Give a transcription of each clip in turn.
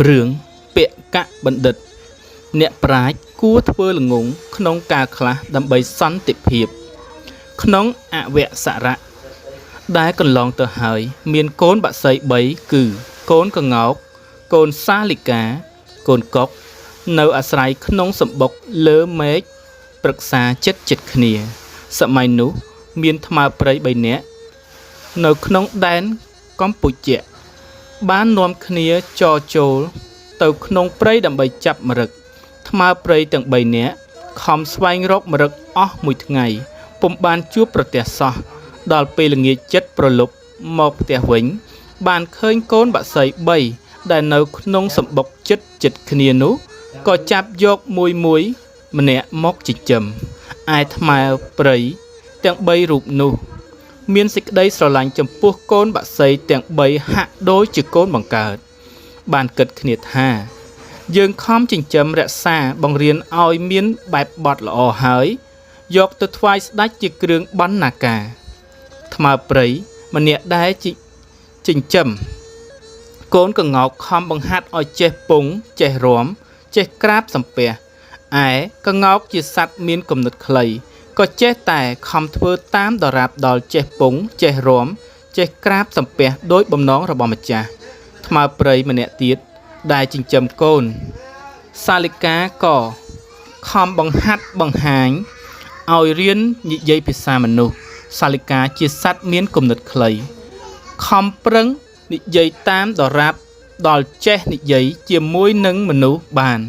រឿងពាក្យកបណ្ឌិតអ្នកប្រាជ្ញគួរធ្វើល្ងងក្នុងការខ្លះដើម្បីសន្តិភាពក្នុងអវសរៈដែលកន្លងទៅហើយមានកូនបក្សី3គឺកូនក្ងោកកូនសាលិកាកូនកុកនៅអាស្រ័យក្នុងសម្បុកលើមេឃប្រឹក្សាចិត្តគ្នាសម័យនោះមានថ្មព្រៃ3នាក់នៅក្នុងដែនកម្ពុជាបាននាំគ្នាចរចូលទៅក្នុងព្រៃដើម្បីចាប់មរឹកថ្មព្រៃទាំង3នាក់ខំស្វែងរកម្រឹកអស់មួយថ្ងៃពុំបានជួបប្រទះសោះដល់ពេលល្ងាចចិត្តប្រលប់មកផ្ទះវិញបានឃើញកូនបក្សី3ដែលនៅក្នុងសម្បុកចិត្តគ្នានោះក៏ចាប់យកមួយម្នាក់មកចិញ្ចឹមឯថ្មព្រៃទាំង3រូបនោះមានសេចក្តីស្រឡាញ់ចំពោះកូនបក្សីទាំង3ហាក់ដូចជាកូនបង្កើតបានគិតគ្នាថាយើងខំចិញ្ចឹមរក្សាបង្រៀនឲ្យមានបែបបទល្អហើយយកទៅថ្វាយស្ដេចជាគ្រឿងបណ្ណាការថ្មព្រៃម្នាក់ដែលចិញ្ចឹមកូនក្ងោកខំបង្ហាត់ឲ្យចេះពងចេះរាំចេះក្រាបសំពះឯក្ងោកជាសត្វមានគំនិតខ្លីក៏ចេះតែខំធ្វើតាមដរាបដល់ចេះពងចេះរាំចេះក្រាបសំពះដោយបំណងរបស់ម្ចាស់ថ្មព្រៃម្នាក់ទៀតដែលចិញ្ចឹមកូនសាលិកាក៏ខំបង្ហាត់បង្ហាញឲ្យរៀននិយាយភាសាមនុស្សសាលិកាជាសត្វមានគំនិតខ្លីខំប្រឹងនិយាយតាមដរាបដល់ចេះនិយាយជាមួយនឹងមនុស្សបាន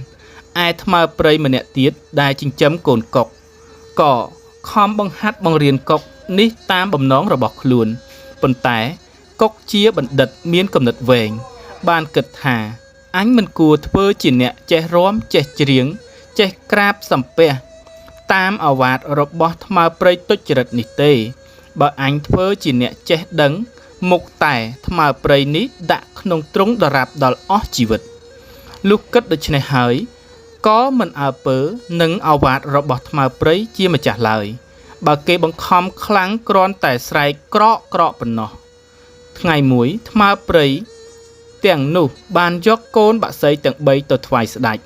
ឯថ្មព្រៃម្នាក់ទៀតដែលចិញ្ចឹមកូនកុកក៏ខំបង្ហាត់បង្រៀនកុកនេះតាមបំណងរបស់ខ្លួនប៉ុន្តែកុកជាបណ្ឌិតមានគំនិតវែងបានគិតថាអញមិនគួរធ្វើជាអ្នកចេះរាំចេះច្រៀងចេះក្រាបសំពះតាមអាវាតរបស់ថ្មព្រៃទុច្ចរិតនេះទេបើអញធ្វើជាអ្នកចេះដឹងមុខតែថ្មព្រៃនេះដាក់ក្នុងទ្រុងដរាបដល់អស់ជីវិតលុះគិតដូច្នេះហើយក៏មិនអើពើនឹងអាវាតរបស់ថ្មព្រៃជាម្ចាស់ឡើយបើគេបង្ខំខ្លាំងគ្រាន់តែស្រែកក្រកប៉ុណ្ណោះថ្ងៃមួយថ្មព្រៃទាំងនោះបានយកកូនបក្សីទាំង3ទៅថ្វាយស្ដេច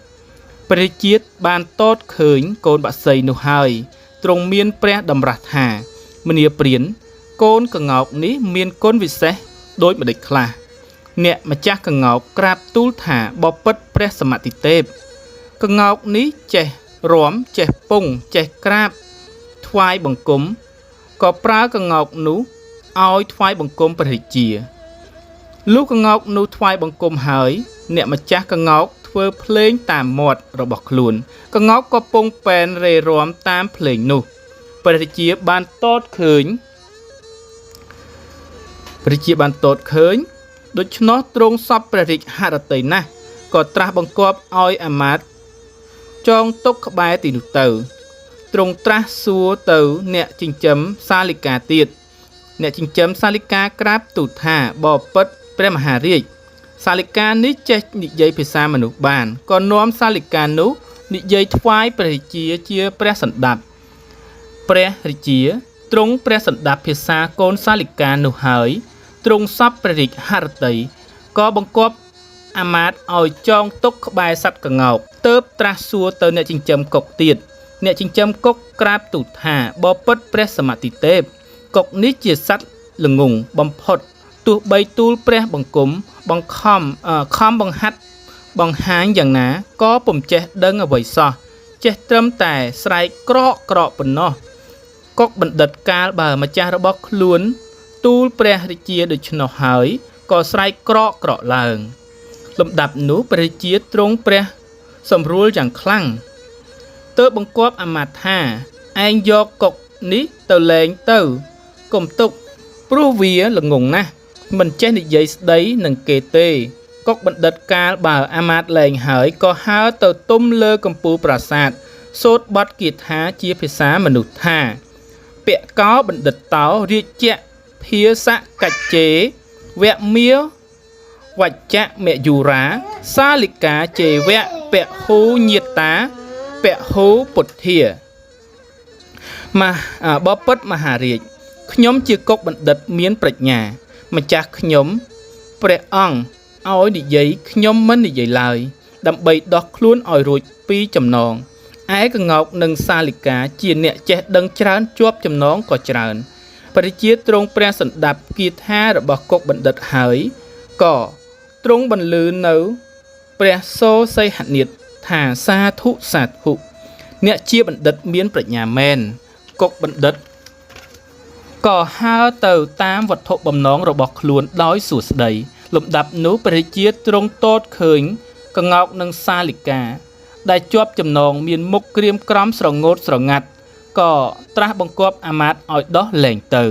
ព្រះជាតិបានតតឃើញកូនបក្សីនោះហើយទ្រង់មានព្រះតម្រាស់ថាមនាព្រានកូនក្ងោកនេះមានគុណវិសេសដូចម្ដេចខ្លះអ្នកម្ចាស់ក្ងោកក្រាបទូលថាបពិតព្រះសមត្ថិទេពក្ងោកនេះចេះរាំចេះពងចេះក្រាបថ្វាយបង្គំក៏ប្រើក្ងោកនោះឲ្យថ្វាយបង្គំព្រះរាជាលុះក្ងោកនោះថ្វាយបង្គំហើយអ្នកម្ចាស់ក្ងោកធ្វើភ្លេងតាមមាត់របស់ខ្លួនក្ងោកក៏ពងពេនរេរាំតាមភ្លេងនោះព្រះរាជាបានតតឃើញដូច្នោះទ្រង់សពព្រះរាជហឫទ័យណាស់ក៏ត្រាស់បង្គាប់ឲ្យអាមាត្យចងទុកក្បែរទីនោះទៅទ្រង់ត្រាស់សួរទៅអ្នកចិញ្ចឹមសាលិកាទៀតអ្នកចិញ្ចឹមសាលិកាក្រាបទូលថាបពិតព្រះមហារាជសាលិកានេះចេះនិយាយភាសាមនុស្សបានក៏នាំសាលិកានោះនិយាយថ្វាយព្រះរាជាជាព្រះសណ្ដាប់ព្រះរាជាទ្រង់ព្រះសណ្ដាប់ភាសាកូនសាលិកានោះហើយទ្រង់សពព្រះរាជហឫទ័យក៏បង្គាប់អាមាត្យឲ្យចងទុកក្បែរសត្វក្ងោកទើបត្រាស់សួរទៅអ្នកចិញ្ចឹមកុកទៀតអ្នកចិញ្ចឹមកុកក្រាបទូលថាបពិតព្រះសមត្ថិទេពកុកនេះជាសត្វល្ងងបំផុតទោះបីទូលព្រះបង្គំខំបង្ហាត់បង្ហាញយ៉ាងណាក៏ពុំចេះដឹងអ្វីសោះចេះត្រឹមតែស្រែកក្រកប៉ុណ្ណោះកុកបណ្ឌិតកាលបើម្ចាស់របស់ខ្លួនទូលព្រះរាជាដូច្នោះហើយក៏ស្រែកក្រកឡើងលំដាប់នោះព្រះរាជាទ្រង់ព្រះសម្រួលយ៉ាងខ្លាំងទើបបង្គាប់អាមាត្យថាឯងយកកុកនេះទៅលែងទៅកុំទុកព្រោះវាល្ងងណាស់មិនចេះនិយាយស្ដីនឹងគេទេកុកបណ្ឌិតកាលបើអាមាត្យលែងហើយក៏ហើរទៅទុំលើកំពូលប្រាសាទសូត្របទគាថាជាភាសាមនុស្សថាពកោបណ្ឌិតតោរាជៈភាសកច្ចេវមាវច្ចៈមយុរាសាលិកាជេវៈពហូញាតាពហូពុទ្ធាបពិតមហារាជខ្ញុំជាកុកបណ្ឌិតមានប្រាជ្ញាម្ចាស់ខ្ញុំព្រះអង្គ ឲ្យនិយាយខ្ញុំមិននិយាយឡើយដើម្បីដោះខ្លួនឲ្យរួចពីចំណងឯកង្កោកនិងសាលិកាជាអ្នកចេះដឹងច្រើនជាប់ចំណងក៏ច្រើនព្រះជាទ្រង់ព្រះសណ្ដាប់គាថារបស់កុកបណ្ឌិតហើយក៏ទ្រង់បន្លឺនៅព្រះសូសីហនាថថាសាធុសាធុអ្នកជាបណ្ឌិតមានប្រាជ្ញាមែនកុកបណ្ឌិតក៏ហើរទៅតាមវត្ថុបំណងរបស់ខ្លួនដោយសួស្តីលំដាប់នោះព្រះជាទ្រង់ទតឃើញកង្កោកនិងសាលិកាដែលជាប់ចំណងមានមុខក្រៀមក្រំស្រងូតស្រងាត់ក៏ត្រាស់បង្គាប់អាមាត្យឲ្យដោះលែងទៅ